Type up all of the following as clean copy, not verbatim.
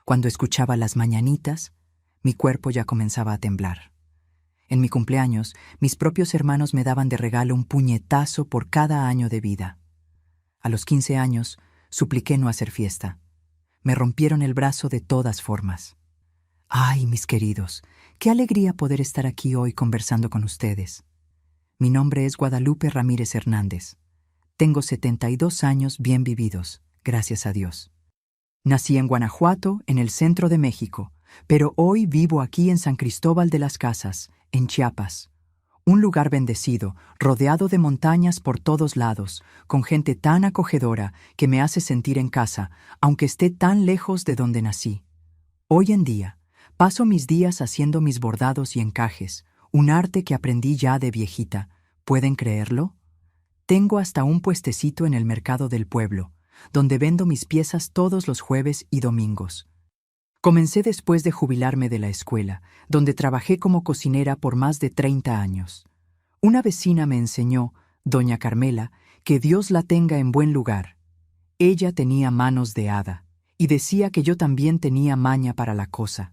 Cuando escuchaba las mañanitas, mi cuerpo ya comenzaba a temblar. En mi cumpleaños, mis propios hermanos me daban de regalo un puñetazo por cada año de vida. A los 15 años, supliqué no hacer fiesta. Me rompieron el brazo de todas formas. ¡Ay, mis queridos! ¡Qué alegría poder estar aquí hoy conversando con ustedes! Mi nombre es Guadalupe Ramírez Hernández. Tengo 72 años bien vividos, gracias a Dios. Nací en Guanajuato, en el centro de México, pero hoy vivo aquí en San Cristóbal de las Casas, en Chiapas. Un lugar bendecido, rodeado de montañas por todos lados, con gente tan acogedora que me hace sentir en casa, aunque esté tan lejos de donde nací. Hoy en día, paso mis días haciendo mis bordados y encajes, un arte que aprendí ya de viejita. ¿Pueden creerlo? Tengo hasta un puestecito en el mercado del pueblo, donde vendo mis piezas todos los jueves y domingos. Comencé después de jubilarme de la escuela, donde trabajé como cocinera por más de 30 años. Una vecina me enseñó, doña Carmela, que Dios la tenga en buen lugar. Ella tenía manos de hada, y decía que yo también tenía maña para la cosa.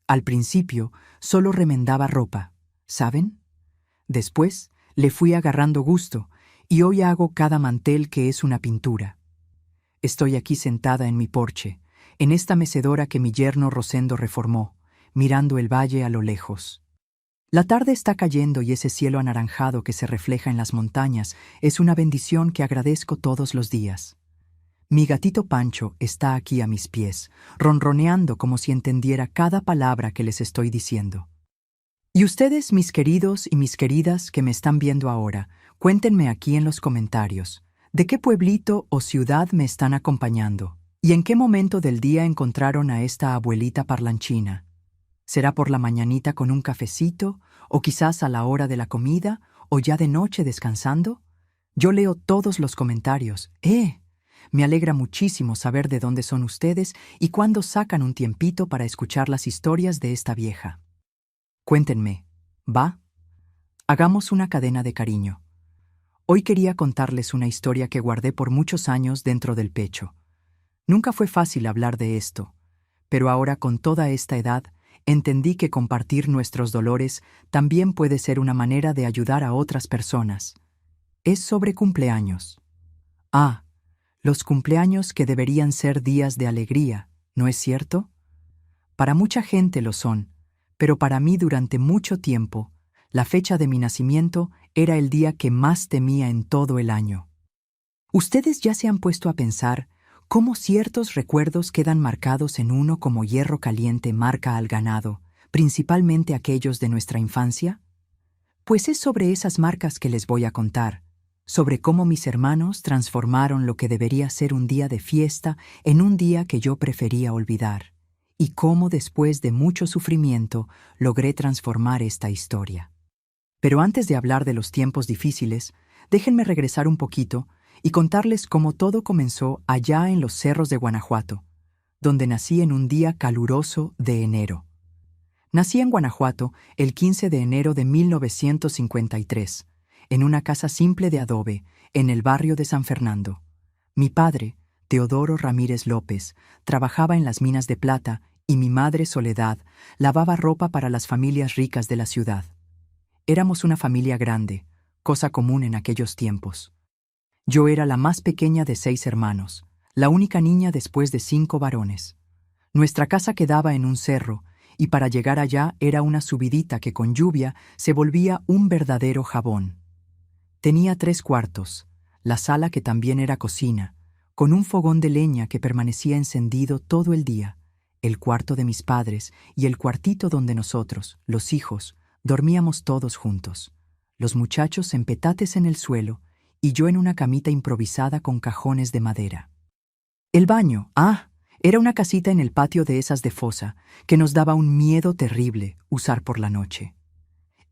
Al principio, solo remendaba ropa, ¿saben? Después, le fui agarrando gusto, y hoy hago cada mantel que es una pintura. Estoy aquí sentada en mi porche, en esta mecedora que mi yerno Rosendo reformó, mirando el valle a lo lejos. La tarde está cayendo y ese cielo anaranjado que se refleja en las montañas es una bendición que agradezco todos los días. Mi gatito Pancho está aquí a mis pies, ronroneando como si entendiera cada palabra que les estoy diciendo. Y ustedes, mis queridos y mis queridas que me están viendo ahora, cuéntenme aquí en los comentarios, ¿de qué pueblito o ciudad me están acompañando? ¿Y en qué momento del día encontraron a esta abuelita parlanchina? ¿Será por la mañanita con un cafecito, o quizás a la hora de la comida, o ya de noche descansando? Yo leo todos los comentarios. Me alegra muchísimo saber de dónde son ustedes y cuándo sacan un tiempito para escuchar las historias de esta vieja. Cuéntenme, ¿va? Hagamos una cadena de cariño. Hoy quería contarles una historia que guardé por muchos años dentro del pecho. Nunca fue fácil hablar de esto, pero ahora con toda esta edad entendí que compartir nuestros dolores también puede ser una manera de ayudar a otras personas. Es sobre cumpleaños. Los cumpleaños que deberían ser días de alegría, ¿no es cierto? Para mucha gente lo son, pero para mí durante mucho tiempo, la fecha de mi nacimiento era el día que más temía en todo el año. ¿Ustedes ya se han puesto a pensar cómo ciertos recuerdos quedan marcados en uno como hierro caliente marca al ganado, principalmente aquellos de nuestra infancia? Pues es sobre esas marcas que les voy a contar, sobre cómo mis hermanos transformaron lo que debería ser un día de fiesta en un día que yo prefería olvidar, y cómo después de mucho sufrimiento logré transformar esta historia. Pero antes de hablar de los tiempos difíciles, déjenme regresar un poquito y contarles cómo todo comenzó allá en los cerros de Guanajuato, donde nací en un día caluroso de enero. Nací en Guanajuato el 15 de enero de 1953, en una casa simple de adobe, en el barrio de San Fernando. Mi padre, Teodoro Ramírez López, trabajaba en las minas de plata y mi madre, Soledad, lavaba ropa para las familias ricas de la ciudad. Éramos una familia grande, cosa común en aquellos tiempos. Yo era la más pequeña de 6 hermanos, la única niña después de 5 varones. Nuestra casa quedaba en un cerro, y para llegar allá era una subidita que con lluvia se volvía un verdadero jabón. Tenía 3 cuartos, la sala que también era cocina, con un fogón de leña que permanecía encendido todo el día, el cuarto de mis padres y el cuartito donde nosotros, los hijos, dormíamos todos juntos, los muchachos en petates en el suelo y yo en una camita improvisada con cajones de madera. El baño, era una casita en el patio de esas de fosa que nos daba un miedo terrible usar por la noche.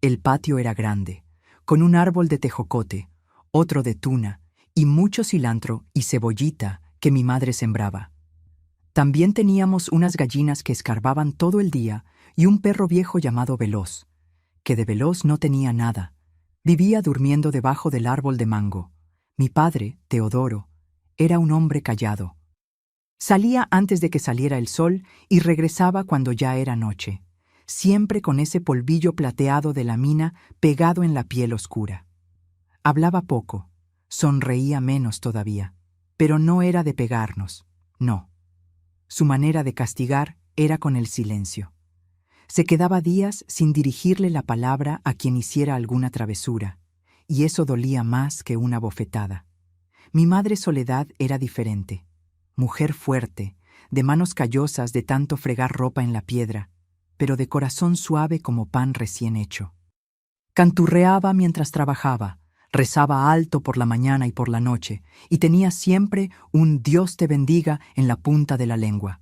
El patio era grande, con un árbol de tejocote, otro de tuna y mucho cilantro y cebollita que mi madre sembraba. También teníamos unas gallinas que escarbaban todo el día y un perro viejo llamado Veloz, que de veloz no tenía nada. Vivía durmiendo debajo del árbol de mango. Mi padre, Teodoro, era un hombre callado. Salía antes de que saliera el sol y regresaba cuando ya era noche, siempre con ese polvillo plateado de la mina pegado en la piel oscura. Hablaba poco, sonreía menos todavía, pero no era de pegarnos, no. Su manera de castigar era con el silencio. Se quedaba días sin dirigirle la palabra a quien hiciera alguna travesura, y eso dolía más que una bofetada. Mi madre Soledad era diferente. Mujer fuerte, de manos callosas de tanto fregar ropa en la piedra, pero de corazón suave como pan recién hecho. Canturreaba mientras trabajaba, rezaba alto por la mañana y por la noche, y tenía siempre un Dios te bendiga en la punta de la lengua.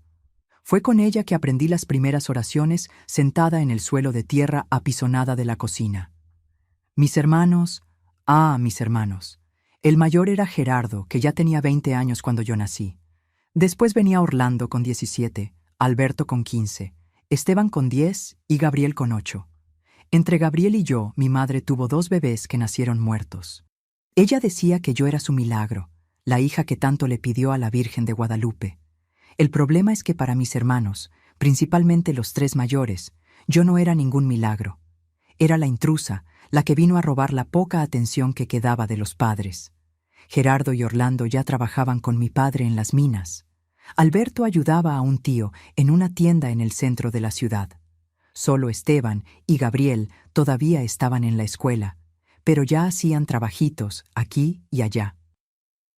Fue con ella que aprendí las primeras oraciones sentada en el suelo de tierra apisonada de la cocina. Mis hermanos, mis hermanos. El mayor era Gerardo, que ya tenía 20 años cuando yo nací. Después venía Orlando con 17, Alberto con 15, Esteban con 10 y Gabriel con 8. Entre Gabriel y yo, mi madre tuvo 2 bebés que nacieron muertos. Ella decía que yo era su milagro, la hija que tanto le pidió a la Virgen de Guadalupe. El problema es que para mis hermanos, principalmente los 3 mayores, yo no era ningún milagro. Era la intrusa, la que vino a robar la poca atención que quedaba de los padres. Gerardo y Orlando ya trabajaban con mi padre en las minas. Alberto ayudaba a un tío en una tienda en el centro de la ciudad. Solo Esteban y Gabriel todavía estaban en la escuela, pero ya hacían trabajitos aquí y allá.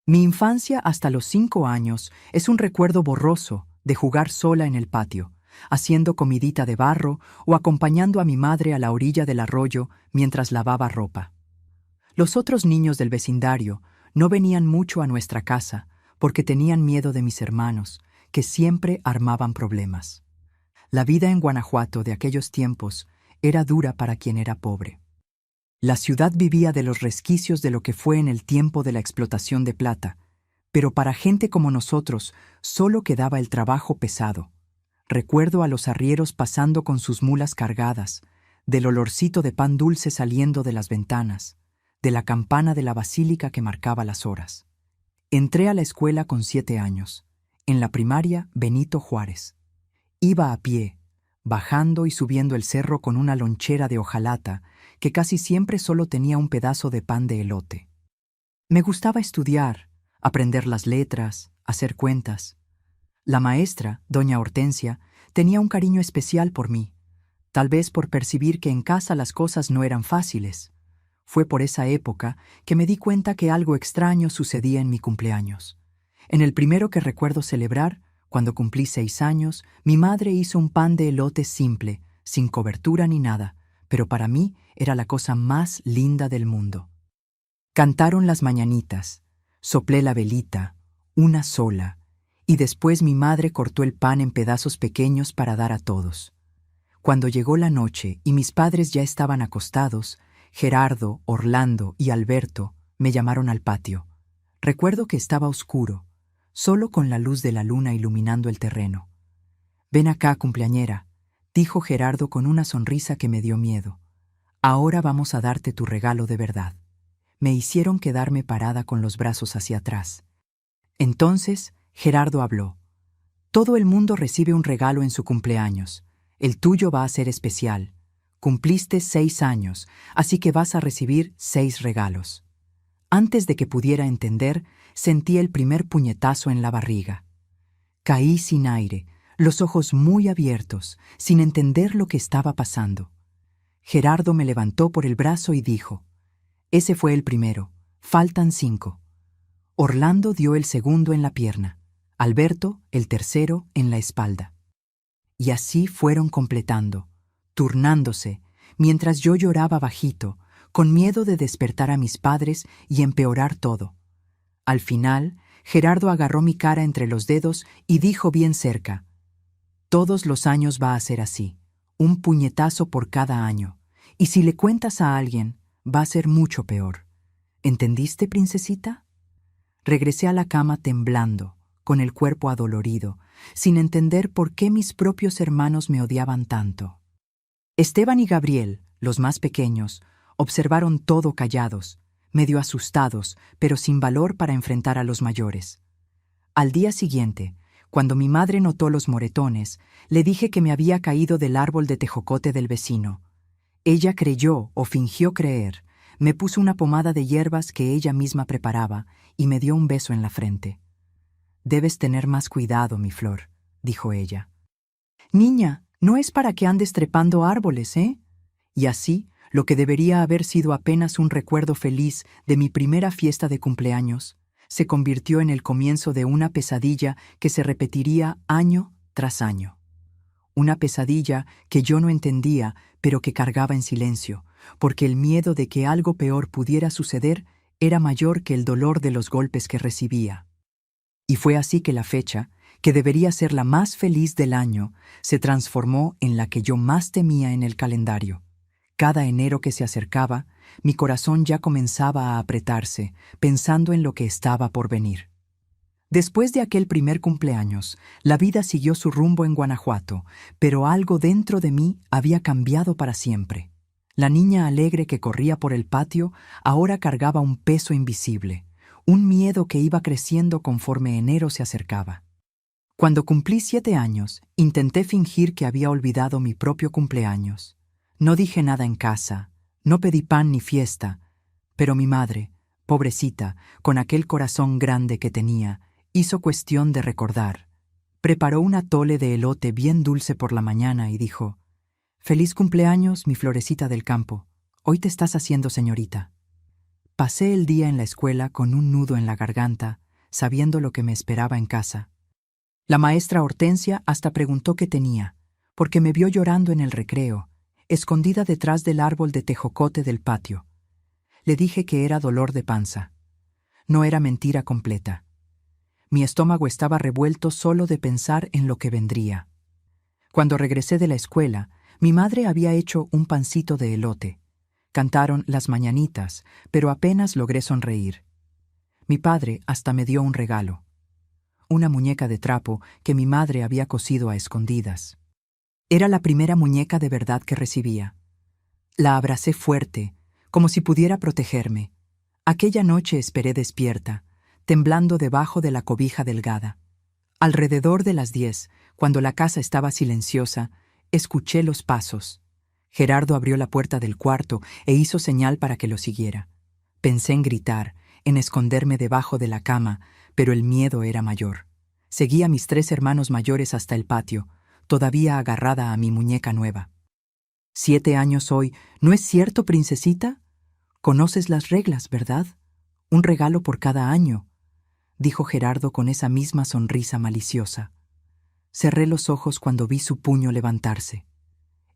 Mi infancia hasta los 5 años es un recuerdo borroso de jugar sola en el patio, haciendo comidita de barro o acompañando a mi madre a la orilla del arroyo mientras lavaba ropa. Los otros niños del vecindario no venían mucho a nuestra casa porque tenían miedo de mis hermanos, que siempre armaban problemas. La vida en Guanajuato de aquellos tiempos era dura para quien era pobre. La ciudad vivía de los resquicios de lo que fue en el tiempo de la explotación de plata, pero para gente como nosotros solo quedaba el trabajo pesado. Recuerdo a los arrieros pasando con sus mulas cargadas, del olorcito de pan dulce saliendo de las ventanas, de la campana de la basílica que marcaba las horas. Entré a la escuela con 7 años, en la primaria Benito Juárez. Iba a pie, bajando y subiendo el cerro con una lonchera de hojalata que casi siempre solo tenía un pedazo de pan de elote. Me gustaba estudiar, aprender las letras, hacer cuentas. La maestra, doña Hortensia, tenía un cariño especial por mí, tal vez por percibir que en casa las cosas no eran fáciles. Fue por esa época que me di cuenta que algo extraño sucedía en mi cumpleaños. En el primero que recuerdo celebrar, cuando cumplí 6 años, mi madre hizo un pan de elote simple, sin cobertura ni nada, pero para mí era la cosa más linda del mundo. Cantaron las mañanitas, soplé la velita, una sola, y después mi madre cortó el pan en pedazos pequeños para dar a todos. Cuando llegó la noche y mis padres ya estaban acostados, Gerardo, Orlando y Alberto me llamaron al patio. Recuerdo que estaba oscuro, solo con la luz de la luna iluminando el terreno. «Ven acá, cumpleañera», dijo Gerardo con una sonrisa que me dio miedo. «Ahora vamos a darte tu regalo de verdad». Me hicieron quedarme parada con los brazos hacia atrás. Entonces Gerardo habló. «Todo el mundo recibe un regalo en su cumpleaños. El tuyo va a ser especial. Cumpliste 6 años, así que vas a recibir 6 regalos». Antes de que pudiera entender, sentí el primer puñetazo en la barriga. Caí sin aire, los ojos muy abiertos, sin entender lo que estaba pasando. Gerardo me levantó por el brazo y dijo: «Ese fue el primero, faltan 5». Orlando dio el segundo en la pierna, Alberto el tercero en la espalda. Y así fueron completando, turnándose, mientras yo lloraba bajito, con miedo de despertar a mis padres y empeorar todo. Al final, Gerardo agarró mi cara entre los dedos y dijo bien cerca: «Todos los años va a ser así, un puñetazo por cada año, y si le cuentas a alguien, va a ser mucho peor. ¿Entendiste, princesita?». Regresé a la cama temblando, con el cuerpo adolorido, sin entender por qué mis propios hermanos me odiaban tanto. Esteban y Gabriel, los más pequeños, observaron todo callados, medio asustados, pero sin valor para enfrentar a los mayores. Al día siguiente, Cuando mi madre notó los moretones, le dije que me había caído del árbol de tejocote del vecino. Ella creyó o fingió creer, me puso una pomada de hierbas que ella misma preparaba y me dio un beso en la frente. «Debes tener más cuidado, mi flor», dijo ella. «Niña, no es para que andes trepando árboles, ¿eh?» Y así, lo que debería haber sido apenas un recuerdo feliz de mi primera fiesta de cumpleaños, se convirtió en el comienzo de una pesadilla que se repetiría año tras año. Una pesadilla que yo no entendía, pero que cargaba en silencio, porque el miedo de que algo peor pudiera suceder era mayor que el dolor de los golpes que recibía. Y fue así que la fecha, que debería ser la más feliz del año, se transformó en la que yo más temía en el calendario. Cada enero que se acercaba, mi corazón ya comenzaba a apretarse, pensando en lo que estaba por venir. Después de aquel primer cumpleaños, la vida siguió su rumbo en Guanajuato, pero algo dentro de mí había cambiado para siempre. La niña alegre que corría por el patio ahora cargaba un peso invisible, un miedo que iba creciendo conforme enero se acercaba. Cuando cumplí 7 años, intenté fingir que había olvidado mi propio cumpleaños. No dije nada en casa, no pedí pan ni fiesta, pero mi madre, pobrecita, con aquel corazón grande que tenía, hizo cuestión de recordar. Preparó un atole de elote bien dulce por la mañana y dijo: «Feliz cumpleaños, mi florecita del campo. Hoy te estás haciendo señorita». Pasé el día en la escuela con un nudo en la garganta, sabiendo lo que me esperaba en casa. La maestra Hortensia hasta preguntó qué tenía, porque me vio llorando en el recreo, escondida detrás del árbol de tejocote del patio. Le dije que era dolor de panza. No era mentira completa. Mi estómago estaba revuelto solo de pensar en lo que vendría. Cuando regresé de la escuela, mi madre había hecho un pancito de elote. Cantaron las mañanitas, pero apenas logré sonreír. Mi padre hasta me dio un regalo: una muñeca de trapo que mi madre había cosido a escondidas. Era la primera muñeca de verdad que recibía. La abracé fuerte, como si pudiera protegerme. Aquella noche esperé despierta, temblando debajo de la cobija delgada. Alrededor de las 10, cuando la casa estaba silenciosa, escuché los pasos. Gerardo abrió la puerta del cuarto e hizo señal para que lo siguiera. Pensé en gritar, en esconderme debajo de la cama, pero el miedo era mayor. Seguí a mis 3 hermanos mayores hasta el patio, todavía agarrada a mi muñeca nueva. 7 años hoy, ¿no es cierto, princesita? Conoces las reglas, ¿verdad? Un regalo por cada año, dijo Gerardo con esa misma sonrisa maliciosa. Cerré los ojos cuando vi su puño levantarse.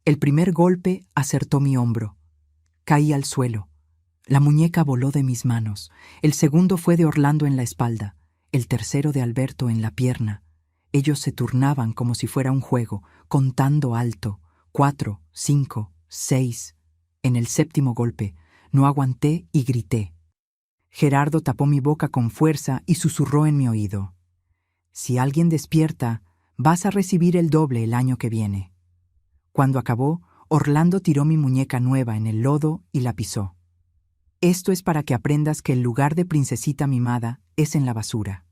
El primer golpe acertó mi hombro. Caí al suelo. La muñeca voló de mis manos. El segundo fue de Orlando en la espalda, el tercero de Alberto en la pierna. Ellos se turnaban como si fuera un juego, contando alto: 4, 5, 6. En el 7º golpe, no aguanté y grité. Gerardo tapó mi boca con fuerza y susurró en mi oído: «Si alguien despierta, vas a recibir el doble el año que viene». Cuando acabó, Orlando tiró mi muñeca nueva en el lodo y la pisó. «Esto es para que aprendas que el lugar de princesita mimada es en la basura».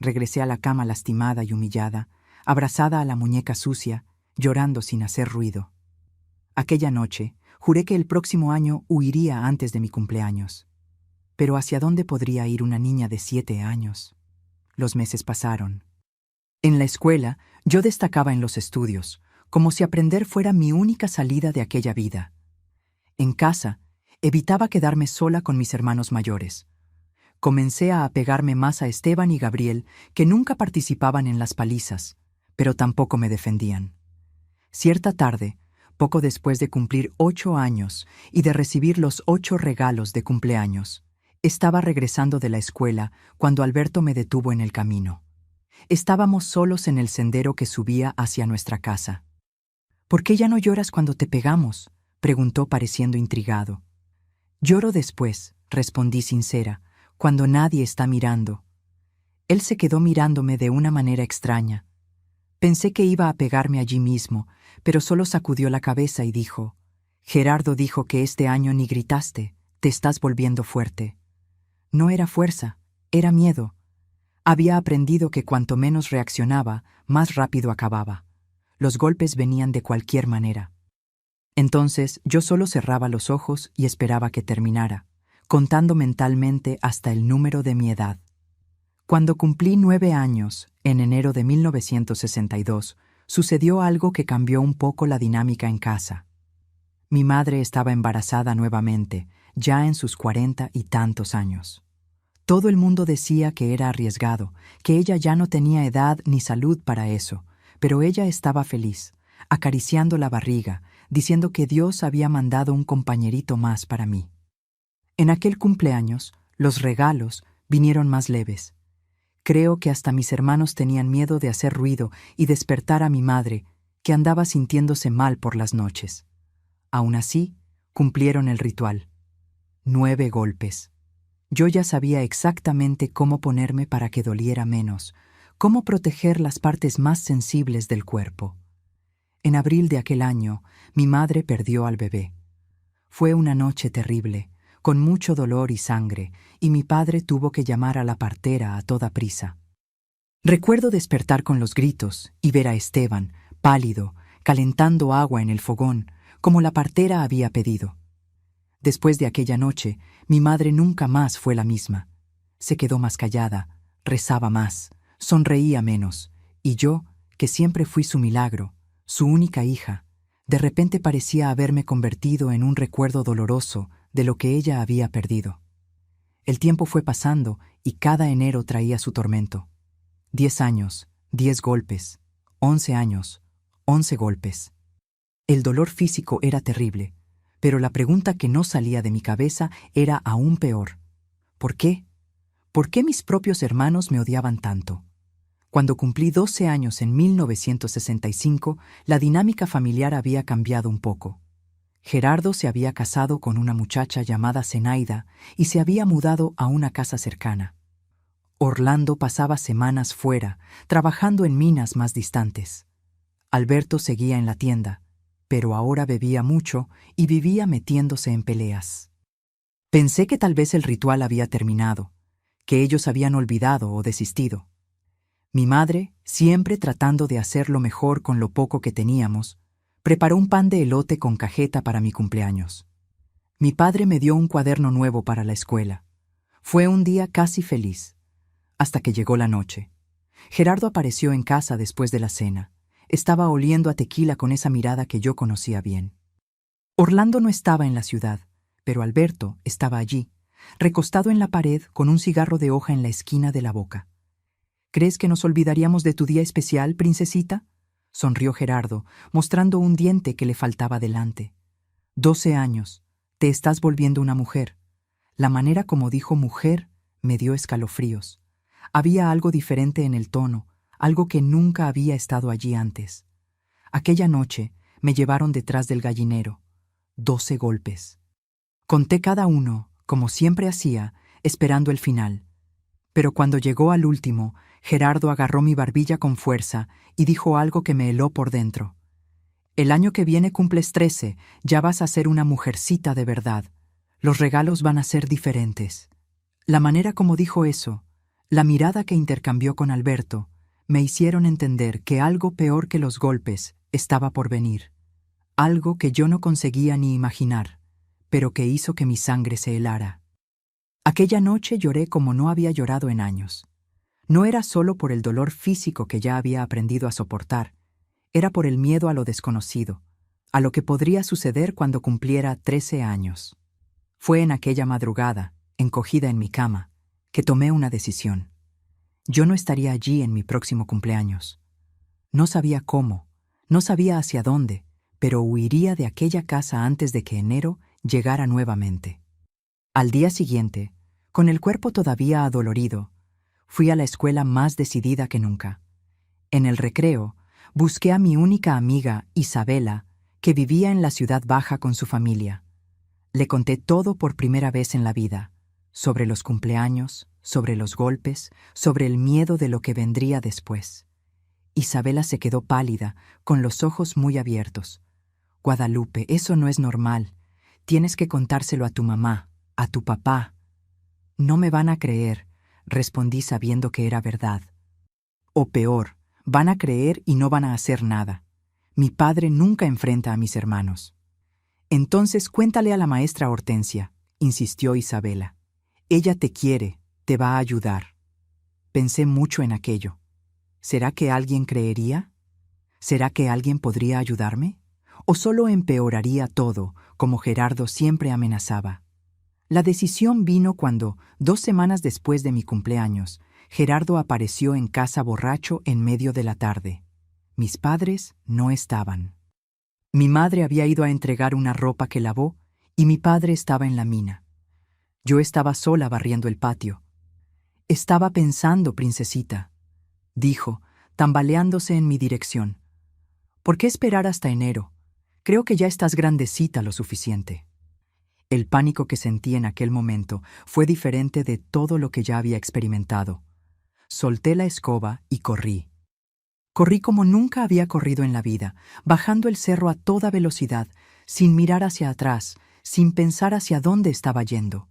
Regresé a la cama lastimada y humillada, abrazada a la muñeca sucia, llorando sin hacer ruido. Aquella noche, juré que el próximo año huiría antes de mi cumpleaños. Pero ¿hacia dónde podría ir una niña de 7 años? Los meses pasaron. En la escuela, yo destacaba en los estudios, como si aprender fuera mi única salida de aquella vida. En casa, evitaba quedarme sola con mis hermanos mayores. Comencé a apegarme más a Esteban y Gabriel, que nunca participaban en las palizas, pero tampoco me defendían. Cierta tarde, poco después de cumplir 8 años y de recibir los 8 regalos de cumpleaños, estaba regresando de la escuela cuando Alberto me detuvo en el camino. Estábamos solos en el sendero que subía hacia nuestra casa. «¿Por qué ya no lloras cuando te pegamos?», preguntó pareciendo intrigado. «Lloro después», respondí sincera, «cuando nadie está mirando». Él se quedó mirándome de una manera extraña. Pensé que iba a pegarme allí mismo, pero solo sacudió la cabeza y dijo: «Gerardo dijo que este año ni gritaste, te estás volviendo fuerte». No era fuerza, era miedo. Había aprendido que cuanto menos reaccionaba, más rápido acababa. Los golpes venían de cualquier manera. Entonces yo solo cerraba los ojos y esperaba que terminara, contando mentalmente hasta el número de mi edad. Cuando cumplí 9 años, en enero de 1962, sucedió algo que cambió un poco la dinámica en casa. Mi madre estaba embarazada nuevamente, ya en sus 40 y tantos años. Todo el mundo decía que era arriesgado, que ella ya no tenía edad ni salud para eso, pero ella estaba feliz, acariciando la barriga, diciendo que Dios había mandado un compañerito más para mí. En aquel cumpleaños, los regalos vinieron más leves. Creo que hasta mis hermanos tenían miedo de hacer ruido y despertar a mi madre, que andaba sintiéndose mal por las noches. Aún así, cumplieron el ritual. 9 golpes. Yo ya sabía exactamente cómo ponerme para que doliera menos, cómo proteger las partes más sensibles del cuerpo. En abril de aquel año, mi madre perdió al bebé. Fue una noche terrible, con mucho dolor y sangre, y mi padre tuvo que llamar a la partera a toda prisa. Recuerdo despertar con los gritos y ver a Esteban, pálido, calentando agua en el fogón, como la partera había pedido. Después de aquella noche, mi madre nunca más fue la misma. Se quedó más callada, rezaba más, sonreía menos, y yo, que siempre fui su milagro, su única hija, de repente parecía haberme convertido en un recuerdo doloroso de lo que ella había perdido. El tiempo fue pasando y cada enero traía su tormento. 10 años, 10 golpes, 11 años, 11 golpes. El dolor físico era terrible, pero la pregunta que no salía de mi cabeza era aún peor. ¿Por qué? ¿Por qué mis propios hermanos me odiaban tanto? Cuando cumplí 12 años en 1965, la dinámica familiar había cambiado un poco. Gerardo se había casado con una muchacha llamada Zenaida y se había mudado a una casa cercana. Orlando pasaba semanas fuera, trabajando en minas más distantes. Alberto seguía en la tienda, pero ahora bebía mucho y vivía metiéndose en peleas. Pensé que tal vez el ritual había terminado, que ellos habían olvidado o desistido. Mi madre, siempre tratando de hacer lo mejor con lo poco que teníamos, preparó un pan de elote con cajeta para mi cumpleaños. Mi padre me dio un cuaderno nuevo para la escuela. Fue un día casi feliz, hasta que llegó la noche. Gerardo apareció en casa después de la cena. Estaba oliendo a tequila con esa mirada que yo conocía bien. Orlando no estaba en la ciudad, pero Alberto estaba allí, recostado en la pared con un cigarro de hoja en la esquina de la boca. ¿Crees que nos olvidaríamos de tu día especial, princesita?, sonrió Gerardo, mostrando un diente que le faltaba delante. 12 años, te estás volviendo una mujer. La manera como dijo mujer me dio escalofríos. Había algo diferente en el tono, algo que nunca había estado allí antes. Aquella noche me llevaron detrás del gallinero. 12 golpes. Conté cada uno, como siempre hacía, esperando el final. Pero cuando llegó al último, Gerardo agarró mi barbilla con fuerza y dijo algo que me heló por dentro. El año que viene cumples 13, ya vas a ser una mujercita de verdad. Los regalos van a ser diferentes. La manera como dijo eso, la mirada que intercambió con Alberto, me hicieron entender que algo peor que los golpes estaba por venir. Algo que yo no conseguía ni imaginar, pero que hizo que mi sangre se helara. Aquella noche lloré como no había llorado en años. No era solo por el dolor físico que ya había aprendido a soportar, era por el miedo a lo desconocido, a lo que podría suceder cuando cumpliera 13 años. Fue en aquella madrugada, encogida en mi cama, que tomé una decisión. Yo no estaría allí en mi próximo cumpleaños. No sabía cómo, no sabía hacia dónde, pero huiría de aquella casa antes de que enero llegara nuevamente. Al día siguiente, con el cuerpo todavía adolorido, fui a la escuela más decidida que nunca. En el recreo, busqué a mi única amiga, Isabela, que vivía en la ciudad baja con su familia. Le conté todo por primera vez en la vida, sobre los cumpleaños, sobre los golpes, sobre el miedo de lo que vendría después. Isabela se quedó pálida, con los ojos muy abiertos. Guadalupe, eso no es normal. Tienes que contárselo a tu mamá, a tu papá. No me van a creer. respondí sabiendo que era verdad. O peor, van a creer y no van a hacer nada. Mi padre nunca enfrenta a mis hermanos. Entonces cuéntale a la maestra Hortensia, insistió Isabela. Ella te quiere, te va a ayudar. Pensé mucho en aquello. ¿Será que alguien creería? ¿Será que alguien podría ayudarme? ¿O solo empeoraría todo, como Gerardo siempre amenazaba? La decisión vino cuando, 2 semanas después de mi cumpleaños, Gerardo apareció en casa borracho en medio de la tarde. Mis padres no estaban. Mi madre había ido a entregar una ropa que lavó y mi padre estaba en la mina. Yo estaba sola barriendo el patio. Estaba pensando, princesita, dijo, tambaleándose en mi dirección. ¿Por qué esperar hasta enero? Creo que ya estás grandecita lo suficiente. El pánico que sentí en aquel momento fue diferente de todo lo que ya había experimentado. Solté la escoba y corrí. Corrí como nunca había corrido en la vida, bajando el cerro a toda velocidad, sin mirar hacia atrás, sin pensar hacia dónde estaba yendo.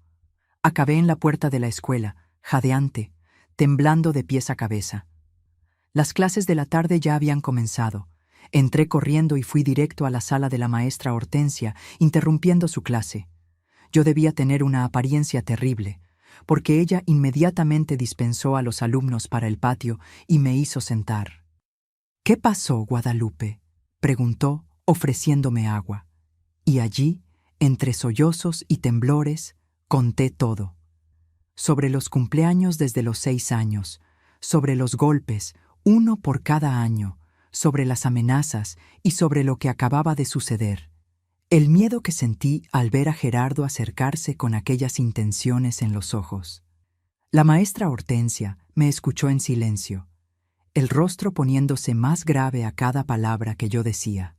Acabé en la puerta de la escuela, jadeante, temblando de pies a cabeza. Las clases de la tarde ya habían comenzado. Entré corriendo y fui directo a la sala de la maestra Hortensia, interrumpiendo su clase. Yo debía tener una apariencia terrible, porque ella inmediatamente dispensó a los alumnos para el patio y me hizo sentar. «¿Qué pasó, Guadalupe?», preguntó, ofreciéndome agua. Y allí, entre sollozos y temblores, conté todo. Sobre los cumpleaños desde los 6 años, sobre los golpes, uno por cada año, sobre las amenazas y sobre lo que acababa de suceder. El miedo que sentí al ver a Gerardo acercarse con aquellas intenciones en los ojos. La maestra Hortensia me escuchó en silencio, el rostro poniéndose más grave a cada palabra que yo decía.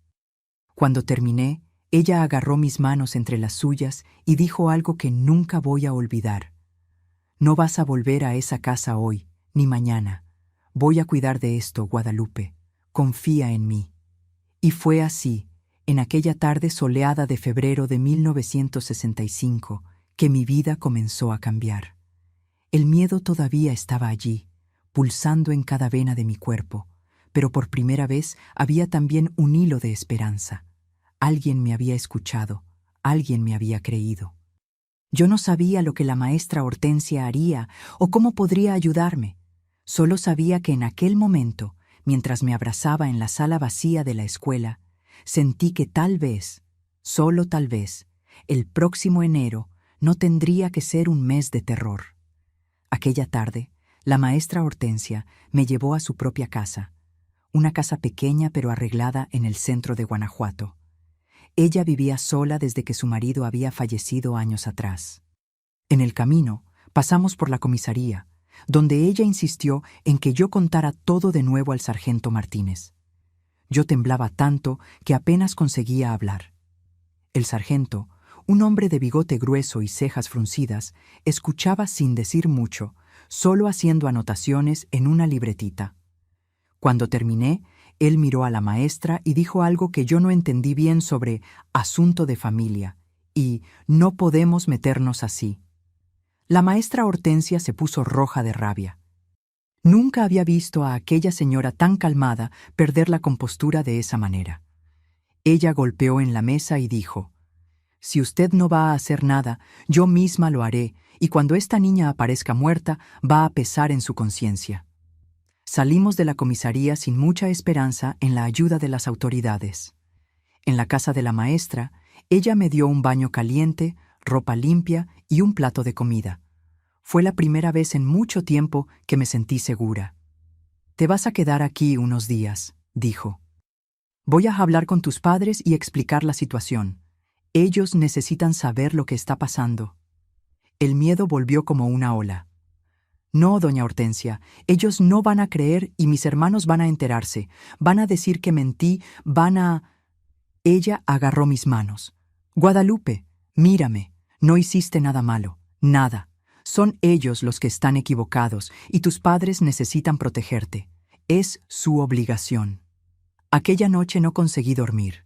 Cuando terminé, ella agarró mis manos entre las suyas y dijo algo que nunca voy a olvidar. «No vas a volver a esa casa hoy, ni mañana. Voy a cuidar de esto, Guadalupe. Confía en mí». Y fue así, en aquella tarde soleada de febrero de 1965, que mi vida comenzó a cambiar. El miedo todavía estaba allí, pulsando en cada vena de mi cuerpo, pero por primera vez había también un hilo de esperanza. Alguien me había escuchado, alguien me había creído. Yo no sabía lo que la maestra Hortensia haría o cómo podría ayudarme. Solo sabía que en aquel momento, mientras me abrazaba en la sala vacía de la escuela, sentí que tal vez, solo tal vez, el próximo enero no tendría que ser un mes de terror. Aquella tarde, la maestra Hortensia me llevó a su propia casa, una casa pequeña pero arreglada en el centro de Guanajuato. Ella vivía sola desde que su marido había fallecido años atrás. En el camino, pasamos por la comisaría, donde ella insistió en que yo contara todo de nuevo al sargento Martínez. Yo temblaba tanto que apenas conseguía hablar. El sargento, un hombre de bigote grueso y cejas fruncidas, escuchaba sin decir mucho, solo haciendo anotaciones en una libretita. Cuando terminé, él miró a la maestra y dijo algo que yo no entendí bien sobre asunto de familia y no podemos meternos así. La maestra Hortensia se puso roja de rabia. Nunca había visto a aquella señora tan calmada perder la compostura de esa manera. Ella golpeó en la mesa y dijo: «Si usted no va a hacer nada, yo misma lo haré, y cuando esta niña aparezca muerta, va a pesar en su conciencia». Salimos de la comisaría sin mucha esperanza en la ayuda de las autoridades. En la casa de la maestra, ella me dio un baño caliente, ropa limpia y un plato de comida. Fue la primera vez en mucho tiempo que me sentí segura. «Te vas a quedar aquí unos días», dijo. «Voy a hablar con tus padres y explicar la situación. Ellos necesitan saber lo que está pasando». El miedo volvió como una ola. «No, doña Hortensia, ellos no van a creer y mis hermanos van a enterarse. Van a decir que mentí, van a...» Ella agarró mis manos. «Guadalupe, mírame, no hiciste nada malo, nada. Son ellos los que están equivocados y tus padres necesitan protegerte. Es su obligación». Aquella noche no conseguí dormir.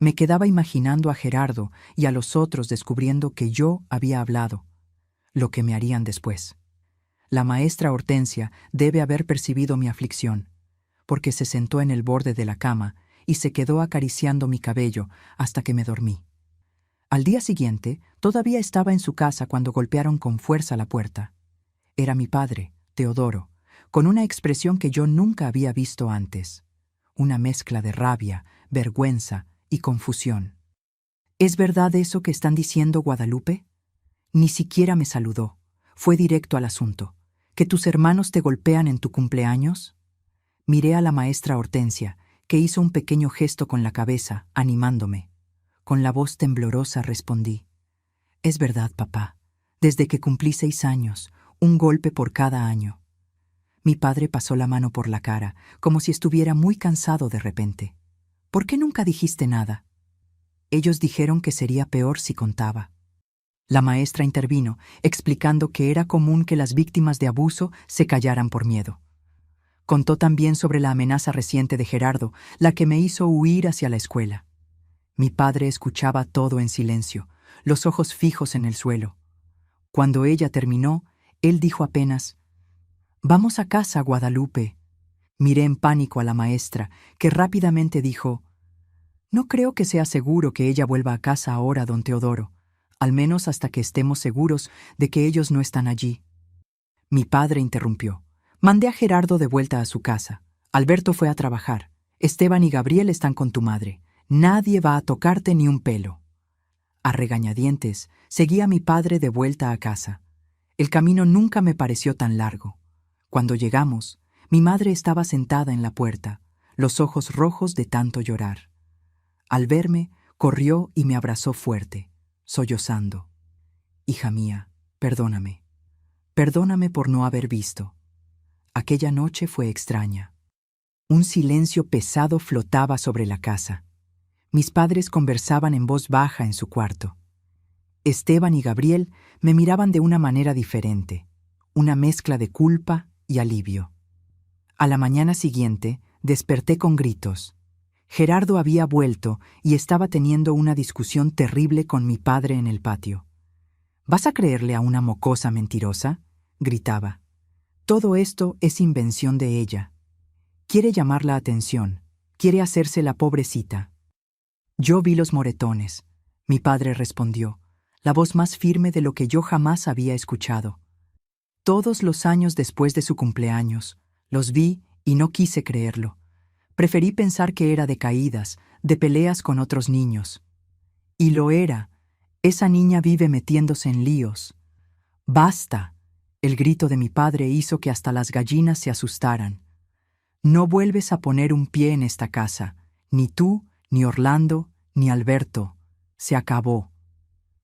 Me quedaba imaginando a Gerardo y a los otros descubriendo que yo había hablado, lo que me harían después. La maestra Hortensia debe haber percibido mi aflicción, porque se sentó en el borde de la cama y se quedó acariciando mi cabello hasta que me dormí. Al día siguiente, todavía estaba en su casa cuando golpearon con fuerza la puerta. Era mi padre, Teodoro, con una expresión que yo nunca había visto antes, una mezcla de rabia, vergüenza y confusión. ¿Es verdad eso que están diciendo, Guadalupe? Ni siquiera me saludó. Fue directo al asunto. ¿Que tus hermanos te golpean en tu cumpleaños? Miré a la maestra Hortensia, que hizo un pequeño gesto con la cabeza, animándome. Con la voz temblorosa respondí: «Es verdad, papá. Desde que cumplí 6 años, un golpe por cada año». Mi padre pasó la mano por la cara, como si estuviera muy cansado de repente. «¿Por qué nunca dijiste nada?» Ellos dijeron que sería peor si contaba. La maestra intervino, explicando que era común que las víctimas de abuso se callaran por miedo. Contó también sobre la amenaza reciente de Gerardo, la que me hizo huir hacia la escuela. Mi padre escuchaba todo en silencio, los ojos fijos en el suelo. Cuando ella terminó, él dijo apenas: «Vamos a casa, Guadalupe». Miré en pánico a la maestra, que rápidamente dijo: «No creo que sea seguro que ella vuelva a casa ahora, don Teodoro, al menos hasta que estemos seguros de que ellos no están allí». Mi padre interrumpió: «Mandé a Gerardo de vuelta a su casa. Alberto fue a trabajar. Esteban y Gabriel están con tu madre. Nadie va a tocarte ni un pelo». A regañadientes, seguí a mi padre de vuelta a casa. El camino nunca me pareció tan largo. Cuando llegamos, mi madre estaba sentada en la puerta, los ojos rojos de tanto llorar. Al verme, corrió y me abrazó fuerte, sollozando. «Hija mía, perdóname. Perdóname por no haber visto». Aquella noche fue extraña. Un silencio pesado flotaba sobre la casa. Mis padres conversaban en voz baja en su cuarto. Esteban y Gabriel me miraban de una manera diferente, una mezcla de culpa y alivio. A la mañana siguiente, desperté con gritos. Gerardo había vuelto y estaba teniendo una discusión terrible con mi padre en el patio. «¿Vas a creerle a una mocosa mentirosa?», gritaba. «Todo esto es invención de ella. Quiere llamar la atención, quiere hacerse la pobrecita». Yo vi los moretones. Mi padre respondió, la voz más firme de lo que yo jamás había escuchado. Todos los años después de su cumpleaños, los vi y no quise creerlo. Preferí pensar que era de caídas, de peleas con otros niños. Y lo era. Esa niña vive metiéndose en líos. «¡Basta!», el grito de mi padre hizo que hasta las gallinas se asustaran. «No vuelves a poner un pie en esta casa, ni tú, ni Orlando, ni Alberto. Se acabó».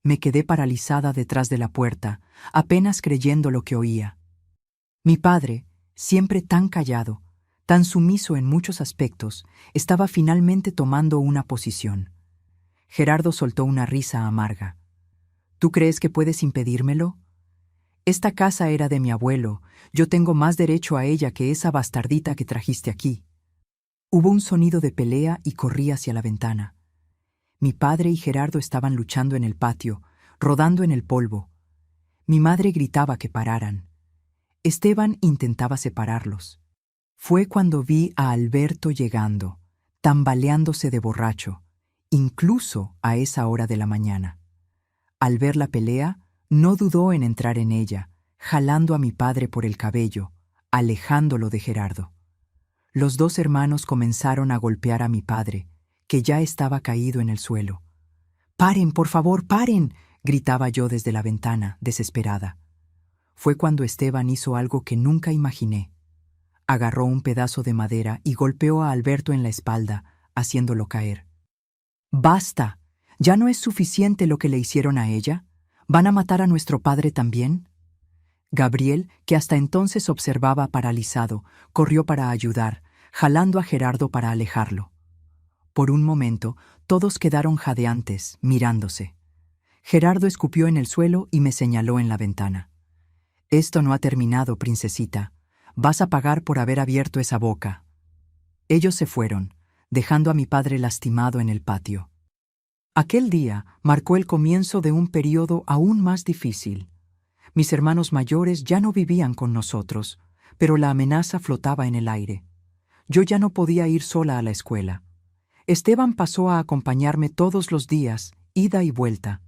Me quedé paralizada detrás de la puerta, apenas creyendo lo que oía. Mi padre, siempre tan callado, tan sumiso en muchos aspectos, estaba finalmente tomando una posición. Gerardo soltó una risa amarga. «¿Tú crees que puedes impedírmelo? Esta casa era de mi abuelo, yo tengo más derecho a ella que esa bastardita que trajiste aquí». Hubo un sonido de pelea y corrí hacia la ventana. Mi padre y Gerardo estaban luchando en el patio, rodando en el polvo. Mi madre gritaba que pararan. Esteban intentaba separarlos. Fue cuando vi a Alberto llegando, tambaleándose de borracho, incluso a esa hora de la mañana. Al ver la pelea, no dudó en entrar en ella, jalando a mi padre por el cabello, alejándolo de Gerardo. Los dos hermanos comenzaron a golpear a mi padre, que ya estaba caído en el suelo. «¡Paren, por favor, paren!», gritaba yo desde la ventana, desesperada. Fue cuando Esteban hizo algo que nunca imaginé. Agarró un pedazo de madera y golpeó a Alberto en la espalda, haciéndolo caer. «¡Basta! ¿Ya no es suficiente lo que le hicieron a ella? ¿Van a matar a nuestro padre también?». Gabriel, que hasta entonces observaba paralizado, corrió para ayudar, jalando a Gerardo para alejarlo. Por un momento, todos quedaron jadeantes, mirándose. Gerardo escupió en el suelo y me señaló en la ventana. «Esto no ha terminado, princesita. Vas a pagar por haber abierto esa boca». Ellos se fueron, dejando a mi padre lastimado en el patio. Aquel día marcó el comienzo de un periodo aún más difícil. Mis hermanos mayores ya no vivían con nosotros, pero la amenaza flotaba en el aire. Yo ya no podía ir sola a la escuela. Esteban pasó a acompañarme todos los días, ida y vuelta.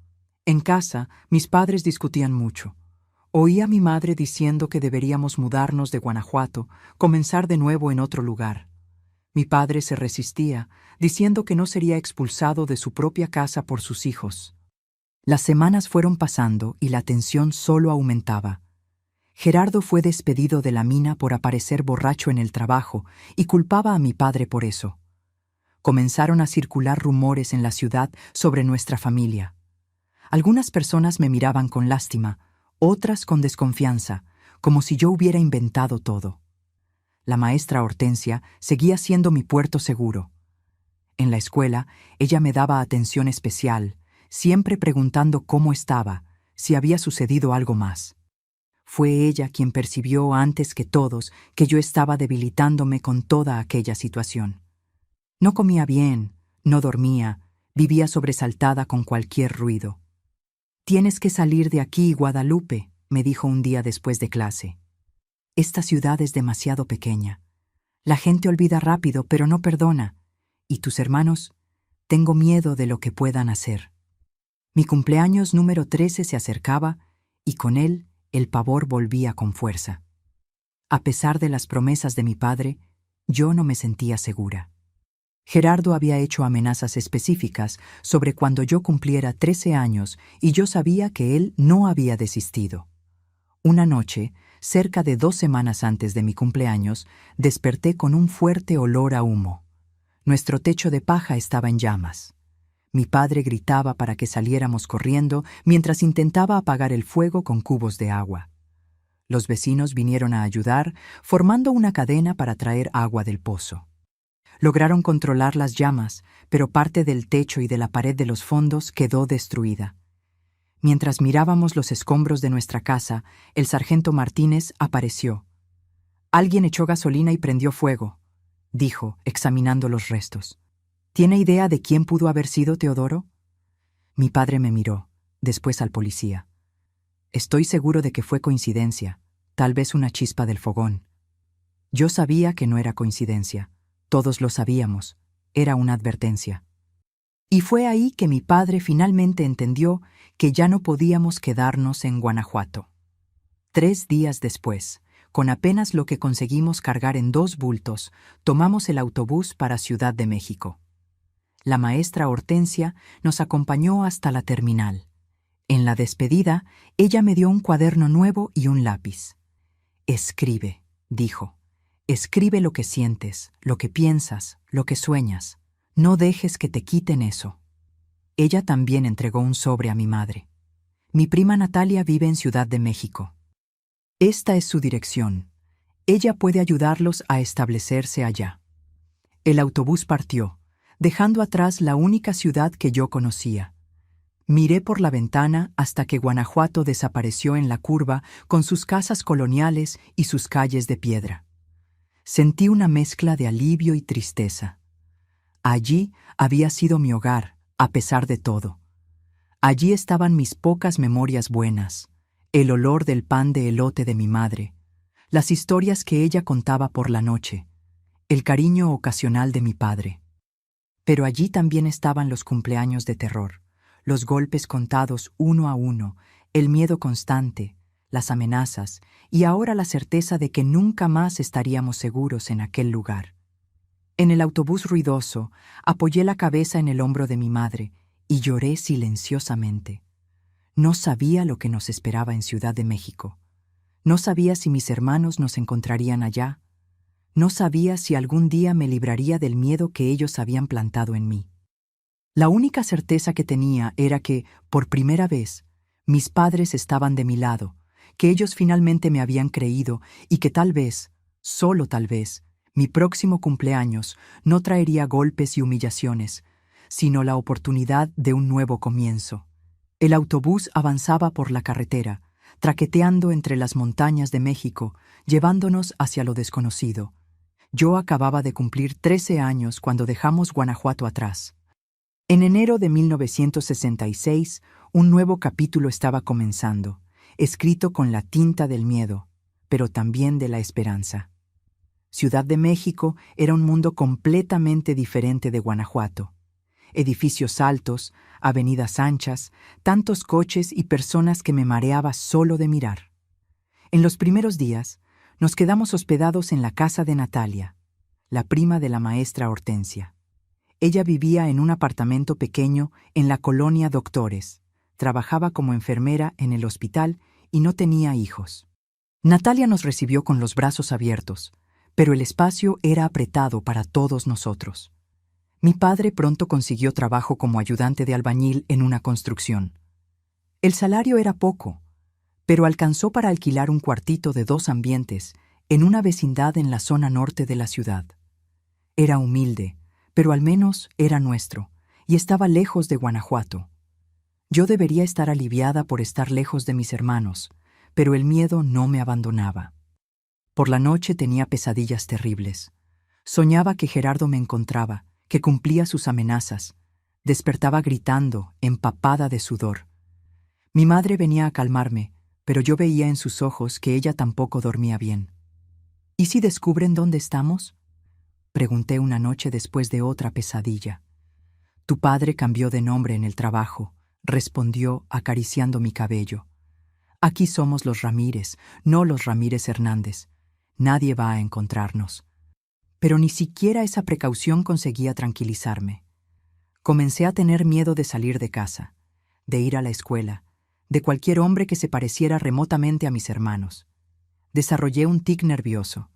En casa, mis padres discutían mucho. Oí a mi madre diciendo que deberíamos mudarnos de Guanajuato, comenzar de nuevo en otro lugar. Mi padre se resistía, diciendo que no sería expulsado de su propia casa por sus hijos. Las semanas fueron pasando y la tensión solo aumentaba. Gerardo fue despedido de la mina por aparecer borracho en el trabajo y culpaba a mi padre por eso. Comenzaron a circular rumores en la ciudad sobre nuestra familia. Algunas personas me miraban con lástima, otras con desconfianza, como si yo hubiera inventado todo. La maestra Hortensia seguía siendo mi puerto seguro. En la escuela, ella me daba atención especial, siempre preguntando cómo estaba, si había sucedido algo más. Fue ella quien percibió antes que todos que yo estaba debilitándome con toda aquella situación. No comía bien, no dormía, vivía sobresaltada con cualquier ruido. «Tienes que salir de aquí, Guadalupe», me dijo un día después de clase. «Esta ciudad es demasiado pequeña. La gente olvida rápido, pero no perdona. Y tus hermanos, tengo miedo de lo que puedan hacer». Mi cumpleaños número 13 se acercaba y con él el pavor volvía con fuerza. A pesar de las promesas de mi padre, yo no me sentía segura. Gerardo había hecho amenazas específicas sobre cuando yo cumpliera 13 años y yo sabía que él no había desistido. Una noche, cerca de 2 semanas antes de mi cumpleaños, desperté con un fuerte olor a humo. Nuestro techo de paja estaba en llamas. Mi padre gritaba para que saliéramos corriendo mientras intentaba apagar el fuego con cubos de agua. Los vecinos vinieron a ayudar, formando una cadena para traer agua del pozo. Lograron controlar las llamas, pero parte del techo y de la pared de los fondos quedó destruida. Mientras mirábamos los escombros de nuestra casa, el sargento Martínez apareció. «Alguien echó gasolina y prendió fuego», dijo, examinando los restos. «¿Tiene idea de quién pudo haber sido, Teodoro?» Mi padre me miró, después al policía. «Estoy seguro de que fue coincidencia, tal vez una chispa del fogón». Yo sabía que no era coincidencia. Todos lo sabíamos. Era una advertencia. Y fue ahí que mi padre finalmente entendió que ya no podíamos quedarnos en Guanajuato. 3 días después, con apenas lo que conseguimos cargar en 2 bultos, tomamos el autobús para Ciudad de México. La maestra Hortensia nos acompañó hasta la terminal. En la despedida, ella me dio un cuaderno nuevo y un lápiz. «Escribe», dijo. «Escribe lo que sientes, lo que piensas, lo que sueñas. No dejes que te quiten eso». Ella también entregó un sobre a mi madre. «Mi prima Natalia vive en Ciudad de México. Esta es su dirección. Ella puede ayudarlos a establecerse allá». El autobús partió, dejando atrás la única ciudad que yo conocía. Miré por la ventana hasta que Guanajuato desapareció en la curva con sus casas coloniales y sus calles de piedra. Sentí una mezcla de alivio y tristeza. Allí había sido mi hogar, a pesar de todo. Allí estaban mis pocas memorias buenas, el olor del pan de elote de mi madre, las historias que ella contaba por la noche, el cariño ocasional de mi padre. Pero allí también estaban los cumpleaños de terror, los golpes contados uno a uno, el miedo constante, las amenazas y ahora la certeza de que nunca más estaríamos seguros en aquel lugar. En el autobús ruidoso, apoyé la cabeza en el hombro de mi madre y lloré silenciosamente. No sabía lo que nos esperaba en Ciudad de México. No sabía si mis hermanos nos encontrarían allá. No sabía si algún día me libraría del miedo que ellos habían plantado en mí. La única certeza que tenía era que, por primera vez, mis padres estaban de mi lado, que ellos finalmente me habían creído y que tal vez, solo tal vez, mi próximo cumpleaños no traería golpes y humillaciones, sino la oportunidad de un nuevo comienzo. El autobús avanzaba por la carretera, traqueteando entre las montañas de México, llevándonos hacia lo desconocido. Yo acababa de cumplir 13 años cuando dejamos Guanajuato atrás. En enero de 1966, un nuevo capítulo estaba comenzando, escrito con la tinta del miedo, pero también de la esperanza. Ciudad de México era un mundo completamente diferente de Guanajuato. Edificios altos, avenidas anchas, tantos coches y personas que me mareaba solo de mirar. En los primeros días, nos quedamos hospedados en la casa de Natalia, la prima de la maestra Hortensia. Ella vivía en un apartamento pequeño en la colonia Doctores, trabajaba como enfermera en el hospital y no tenía hijos. Natalia nos recibió con los brazos abiertos, pero el espacio era apretado para todos nosotros. Mi padre pronto consiguió trabajo como ayudante de albañil en una construcción. El salario era poco, pero alcanzó para alquilar un cuartito de 2 ambientes en una vecindad en la zona norte de la ciudad. Era humilde, pero al menos era nuestro, y estaba lejos de Guanajuato. Yo debería estar aliviada por estar lejos de mis hermanos, pero el miedo no me abandonaba. Por la noche tenía pesadillas terribles. Soñaba que Gerardo me encontraba, que cumplía sus amenazas. Despertaba gritando, empapada de sudor. Mi madre venía a calmarme, pero yo veía en sus ojos que ella tampoco dormía bien. ¿Y si descubren dónde estamos?, pregunté una noche después de otra pesadilla. Tu padre cambió de nombre en el trabajo, respondió acariciando mi cabello. Aquí somos los Ramírez, no los Ramírez Hernández. Nadie va a encontrarnos. Pero ni siquiera esa precaución conseguía tranquilizarme. Comencé a tener miedo de salir de casa, de ir a la escuela, de cualquier hombre que se pareciera remotamente a mis hermanos. Desarrollé un tic nervioso.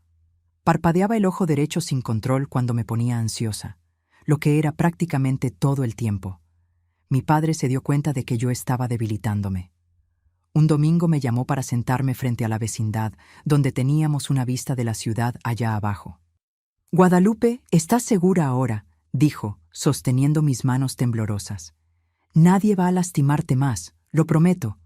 Parpadeaba el ojo derecho sin control cuando me ponía ansiosa, lo que era prácticamente todo el tiempo. Mi padre se dio cuenta de que yo estaba debilitándome. Un domingo me llamó para sentarme frente a la vecindad, donde teníamos una vista de la ciudad allá abajo. Guadalupe, ¿estás segura ahora?, dijo, sosteniendo mis manos temblorosas. Nadie va a lastimarte más, lo prometo.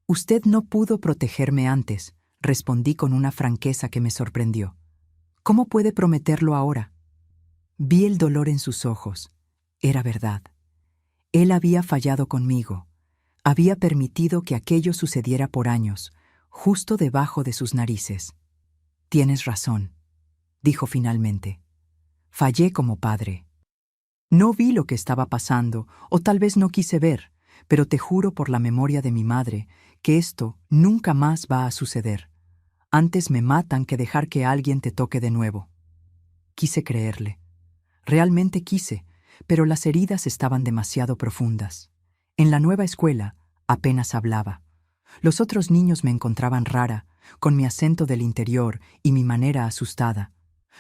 Usted no pudo protegerme antes, respondí con una franqueza que me sorprendió. ¿Cómo puede prometerlo ahora? Vi el dolor en sus ojos. Era verdad. Él había fallado conmigo. Había permitido que aquello sucediera por años, justo debajo de sus narices. Tienes razón, dijo finalmente. Fallé como padre. No vi lo que estaba pasando, o tal vez no quise ver, pero te juro por la memoria de mi madre que esto nunca más va a suceder. Antes me matan que dejar que alguien te toque de nuevo. Quise creerle. Realmente quise, pero las heridas estaban demasiado profundas. En la nueva escuela apenas hablaba. Los otros niños me encontraban rara, con mi acento del interior y mi manera asustada.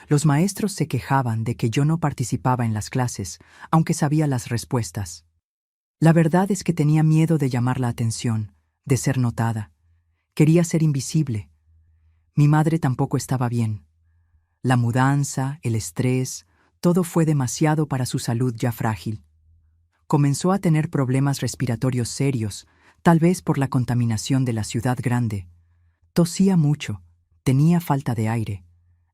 Los maestros se quejaban de que yo no participaba en las clases, aunque sabía las respuestas. La verdad es que tenía miedo de llamar la atención, de ser notada. Quería ser invisible. Mi madre tampoco estaba bien. La mudanza, el estrés, todo fue demasiado para su salud ya frágil. Comenzó a tener problemas respiratorios serios, tal vez por la contaminación de la ciudad grande. Tosía mucho, tenía falta de aire.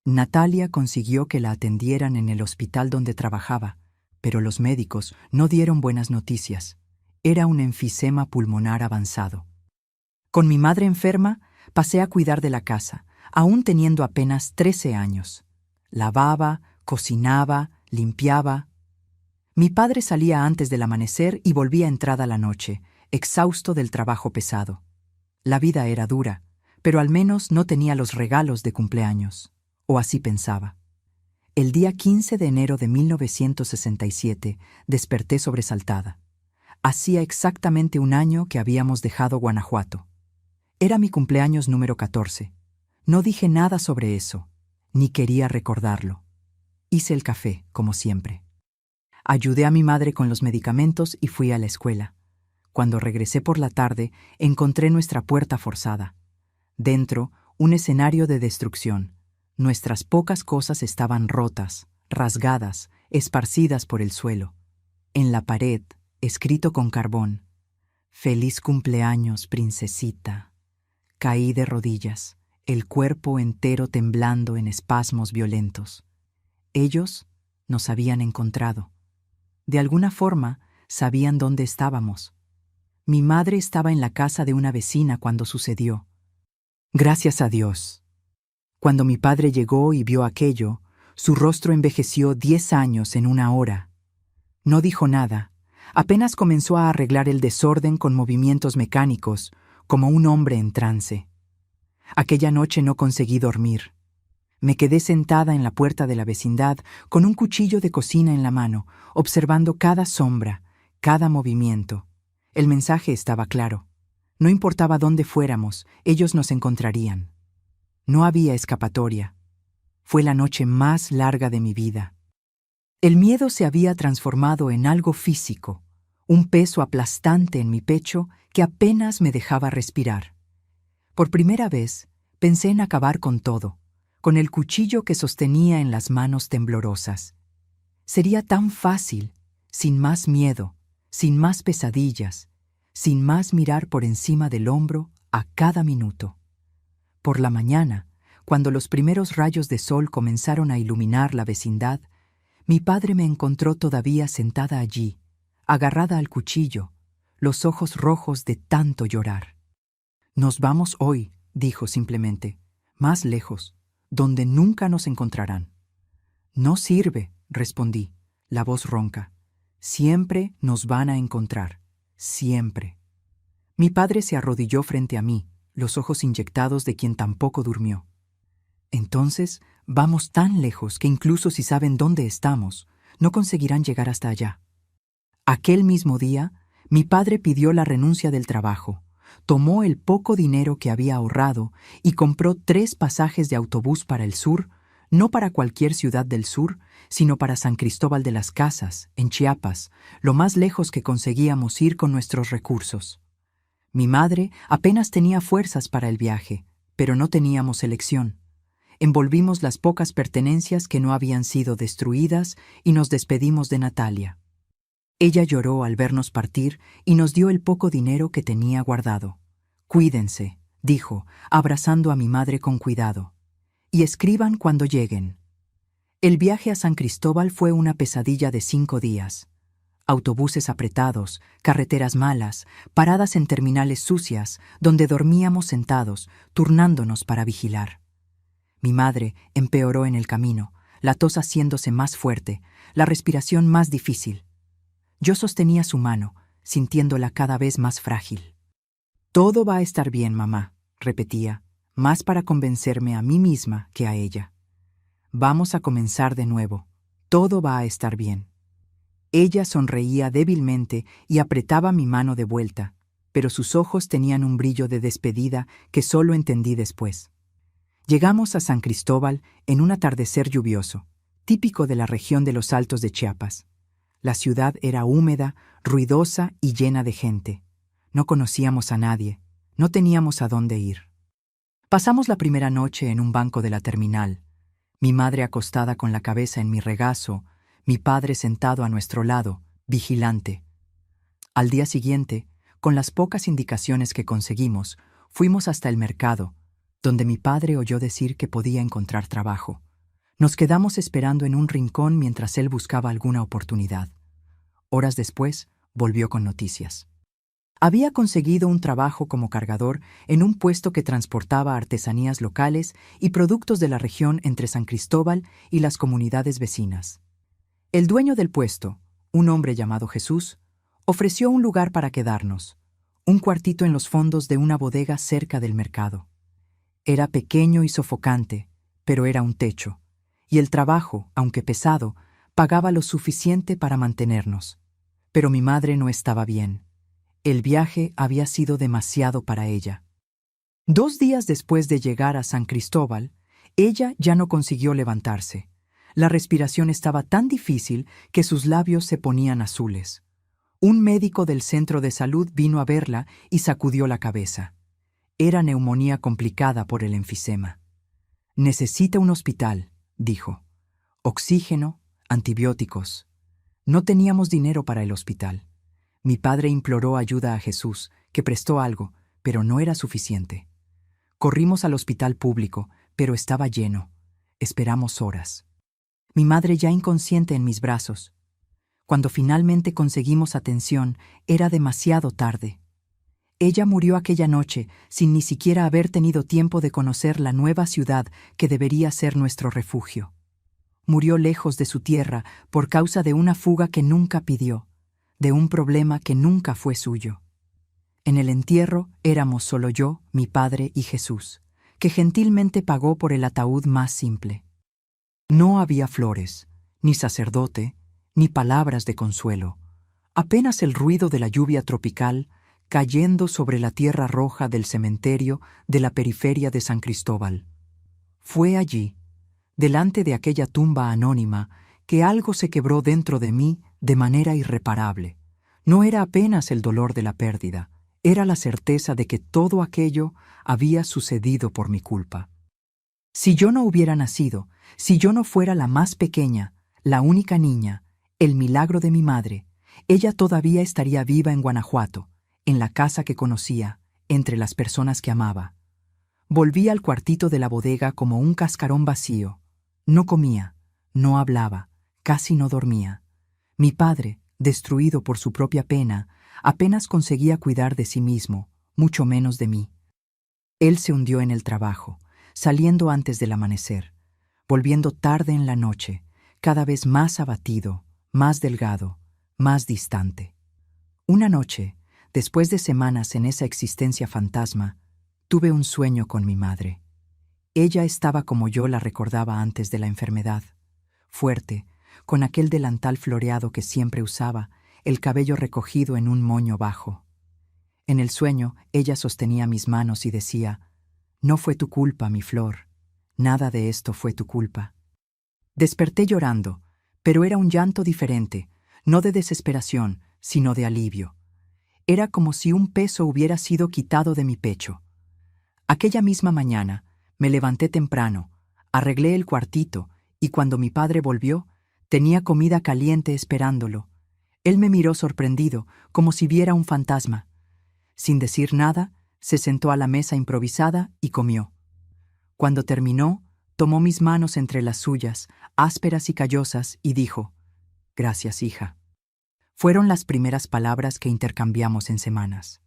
Natalia consiguió que la atendieran en el hospital donde trabajaba, pero los médicos no dieron buenas noticias. Era un enfisema pulmonar avanzado. Con mi madre enferma, pasé a cuidar de la casa, aún teniendo apenas 13 años. Lavaba, cocinaba, limpiaba. Mi padre salía antes del amanecer y volvía entrada la noche, exhausto del trabajo pesado. La vida era dura, pero al menos no tenía los regalos de cumpleaños, o así pensaba. El día 15 de enero de 1967 desperté sobresaltada. Hacía exactamente un año que habíamos dejado Guanajuato. Era mi cumpleaños número 14. No dije nada sobre eso, ni quería recordarlo. Hice el café, como siempre. Ayudé a mi madre con los medicamentos y fui a la escuela. Cuando regresé por la tarde, encontré nuestra puerta forzada. Dentro, un escenario de destrucción. Nuestras pocas cosas estaban rotas, rasgadas, esparcidas por el suelo. En la pared, escrito con carbón: «Feliz cumpleaños, princesita». Caí de rodillas, el cuerpo entero temblando en espasmos violentos. Ellos nos habían encontrado. De alguna forma, sabían dónde estábamos. Mi madre estaba en la casa de una vecina cuando sucedió. Gracias a Dios. Cuando mi padre llegó y vio aquello, su rostro envejeció 10 años en una hora. No dijo nada, apenas comenzó a arreglar el desorden con movimientos mecánicos, como un hombre en trance. Aquella noche no conseguí dormir. Me quedé sentada en la puerta de la vecindad con un cuchillo de cocina en la mano, observando cada sombra, cada movimiento. El mensaje estaba claro. No importaba dónde fuéramos, ellos nos encontrarían. No había escapatoria. Fue la noche más larga de mi vida. El miedo se había transformado en algo físico, un peso aplastante en mi pecho que apenas me dejaba respirar. Por primera vez, pensé en acabar con todo, con el cuchillo que sostenía en las manos temblorosas. Sería tan fácil, sin más miedo, sin más pesadillas, sin más mirar por encima del hombro a cada minuto. Por la mañana, cuando los primeros rayos de sol comenzaron a iluminar la vecindad, mi padre me encontró todavía sentada allí, agarrada al cuchillo, los ojos rojos de tanto llorar. «Nos vamos hoy», dijo simplemente, «más lejos, donde nunca nos encontrarán». «No sirve», respondí, la voz ronca. «Siempre nos van a encontrar, siempre». Mi padre se arrodilló frente a mí, los ojos inyectados de quien tampoco durmió. «Entonces, vamos tan lejos que incluso si saben dónde estamos, no conseguirán llegar hasta allá». Aquel mismo día, mi padre pidió la renuncia del trabajo, tomó el poco dinero que había ahorrado y compró 3 pasajes de autobús para el sur, no para cualquier ciudad del sur, sino para San Cristóbal de las Casas, en Chiapas, lo más lejos que conseguíamos ir con nuestros recursos. Mi madre apenas tenía fuerzas para el viaje, pero no teníamos elección. Envolvimos las pocas pertenencias que no habían sido destruidas y nos despedimos de Natalia. Ella lloró al vernos partir y nos dio el poco dinero que tenía guardado. «Cuídense», dijo, abrazando a mi madre con cuidado, «y escriban cuando lleguen». El viaje a San Cristóbal fue una pesadilla de 5 días. Autobuses apretados, carreteras malas, paradas en terminales sucias, donde dormíamos sentados, turnándonos para vigilar. Mi madre empeoró en el camino, la tos haciéndose más fuerte, la respiración más difícil. Yo sostenía su mano, sintiéndola cada vez más frágil. «Todo va a estar bien, mamá», repetía, más para convencerme a mí misma que a ella. «Vamos a comenzar de nuevo. Todo va a estar bien». Ella sonreía débilmente y apretaba mi mano de vuelta, pero sus ojos tenían un brillo de despedida que solo entendí después. Llegamos a San Cristóbal en un atardecer lluvioso, típico de la región de los Altos de Chiapas. La ciudad era húmeda, ruidosa y llena de gente. No conocíamos a nadie, no teníamos a dónde ir. Pasamos la primera noche en un banco de la terminal, mi madre acostada con la cabeza en mi regazo, mi padre sentado a nuestro lado, vigilante. Al día siguiente, con las pocas indicaciones que conseguimos, fuimos hasta el mercado, donde mi padre oyó decir que podía encontrar trabajo. Nos quedamos esperando en un rincón mientras él buscaba alguna oportunidad. Horas después, volvió con noticias. Había conseguido un trabajo como cargador en un puesto que transportaba artesanías locales y productos de la región entre San Cristóbal y las comunidades vecinas. El dueño del puesto, un hombre llamado Jesús, ofreció un lugar para quedarnos, un cuartito en los fondos de una bodega cerca del mercado. Era pequeño y sofocante, pero era un techo, y el trabajo, aunque pesado, pagaba lo suficiente para mantenernos. Pero mi madre no estaba bien. El viaje había sido demasiado para ella. 2 días después de llegar a San Cristóbal, ella ya no consiguió levantarse. La respiración estaba tan difícil que sus labios se ponían azules. Un médico del centro de salud vino a verla y sacudió la cabeza. Era neumonía complicada por el enfisema. «Necesita un hospital», dijo. «Oxígeno, antibióticos». No teníamos dinero para el hospital. Mi padre imploró ayuda a Jesús, que prestó algo, pero no era suficiente. Corrimos al hospital público, pero estaba lleno. Esperamos horas. Mi madre ya inconsciente en mis brazos. Cuando finalmente conseguimos atención, era demasiado tarde. Ella murió aquella noche sin ni siquiera haber tenido tiempo de conocer la nueva ciudad que debería ser nuestro refugio. Murió lejos de su tierra por causa de una fuga que nunca pidió, de un problema que nunca fue suyo. En el entierro éramos solo yo, mi padre y Jesús, que gentilmente pagó por el ataúd más simple. No había flores, ni sacerdote, ni palabras de consuelo, apenas el ruido de la lluvia tropical cayendo sobre la tierra roja del cementerio de la periferia de San Cristóbal. Fue allí, delante de aquella tumba anónima, que algo se quebró dentro de mí de manera irreparable. No era apenas el dolor de la pérdida, era la certeza de que todo aquello había sucedido por mi culpa. Si yo no hubiera nacido, si yo no fuera la más pequeña, la única niña, el milagro de mi madre, ella todavía estaría viva en Guanajuato, en la casa que conocía, entre las personas que amaba. Volví al cuartito de la bodega como un cascarón vacío. No comía, no hablaba, casi no dormía. Mi padre, destruido por su propia pena, apenas conseguía cuidar de sí mismo, mucho menos de mí. Él se hundió en el trabajo, saliendo antes del amanecer, volviendo tarde en la noche, cada vez más abatido, más delgado, más distante. Una noche, después de semanas en esa existencia fantasma, tuve un sueño con mi madre. Ella estaba como yo la recordaba antes de la enfermedad, fuerte, con aquel delantal floreado que siempre usaba, el cabello recogido en un moño bajo. En el sueño, ella sostenía mis manos y decía: «No fue tu culpa, mi flor. Nada de esto fue tu culpa». Desperté llorando, pero era un llanto diferente, no de desesperación, sino de alivio. Era como si un peso hubiera sido quitado de mi pecho. Aquella misma mañana, me levanté temprano, arreglé el cuartito y cuando mi padre volvió, tenía comida caliente esperándolo. Él me miró sorprendido, como si viera un fantasma. Sin decir nada, se sentó a la mesa improvisada y comió. Cuando terminó, tomó mis manos entre las suyas, ásperas y callosas, y dijo: «Gracias, hija». Fueron las primeras palabras que intercambiamos en semanas.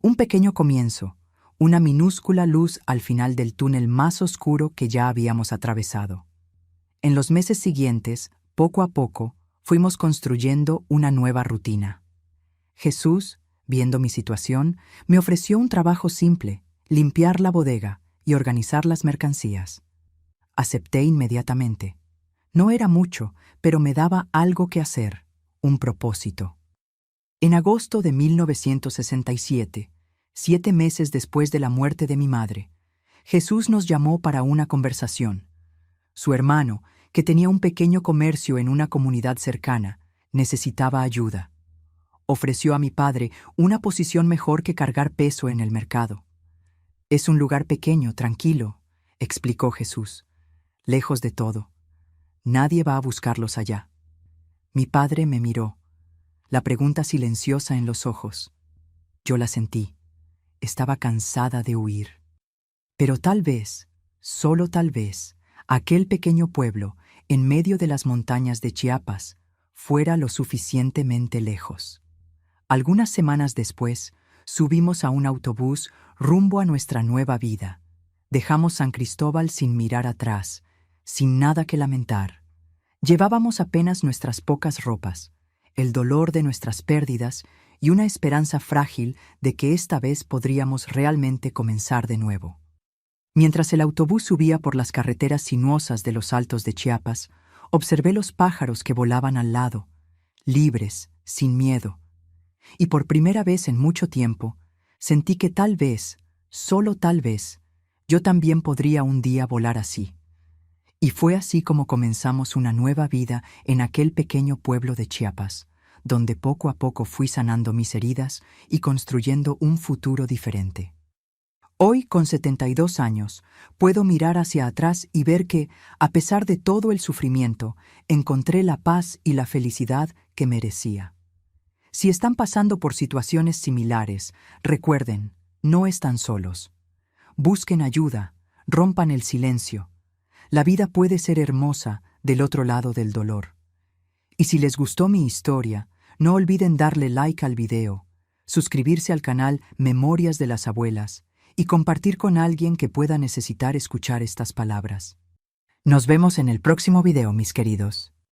Un pequeño comienzo, una minúscula luz al final del túnel más oscuro que ya habíamos atravesado. En los meses siguientes, poco a poco, fuimos construyendo una nueva rutina. Jesús, viendo mi situación, me ofreció un trabajo simple: limpiar la bodega y organizar las mercancías. Acepté inmediatamente. No era mucho, pero me daba algo que hacer, un propósito. En agosto de 1967, 7 meses después de la muerte de mi madre, Jesús nos llamó para una conversación. Su hermano, que tenía un pequeño comercio en una comunidad cercana, necesitaba ayuda. Ofreció a mi padre una posición mejor que cargar peso en el mercado. «Es un lugar pequeño, tranquilo», explicó Jesús, «lejos de todo. Nadie va a buscarlos allá». Mi padre me miró, la pregunta silenciosa en los ojos. Yo la sentí. Estaba cansada de huir. Pero tal vez, solo tal vez, aquel pequeño pueblo, en medio de las montañas de Chiapas, fuera lo suficientemente lejos. Algunas semanas después, subimos a un autobús rumbo a nuestra nueva vida. Dejamos San Cristóbal sin mirar atrás, sin nada que lamentar. Llevábamos apenas nuestras pocas ropas, el dolor de nuestras pérdidas y una esperanza frágil de que esta vez podríamos realmente comenzar de nuevo. Mientras el autobús subía por las carreteras sinuosas de los Altos de Chiapas, observé los pájaros que volaban al lado, libres, sin miedo. Y por primera vez en mucho tiempo, sentí que tal vez, solo tal vez, yo también podría un día volar así. Y fue así como comenzamos una nueva vida en aquel pequeño pueblo de Chiapas, donde poco a poco fui sanando mis heridas y construyendo un futuro diferente. Hoy, con 72 años, puedo mirar hacia atrás y ver que, a pesar de todo el sufrimiento, encontré la paz y la felicidad que merecía. Si están pasando por situaciones similares, recuerden, no están solos. Busquen ayuda, rompan el silencio. La vida puede ser hermosa del otro lado del dolor. Y si les gustó mi historia, no olviden darle like al video, suscribirse al canal Memorias de las Abuelas y compartir con alguien que pueda necesitar escuchar estas palabras. Nos vemos en el próximo video, mis queridos.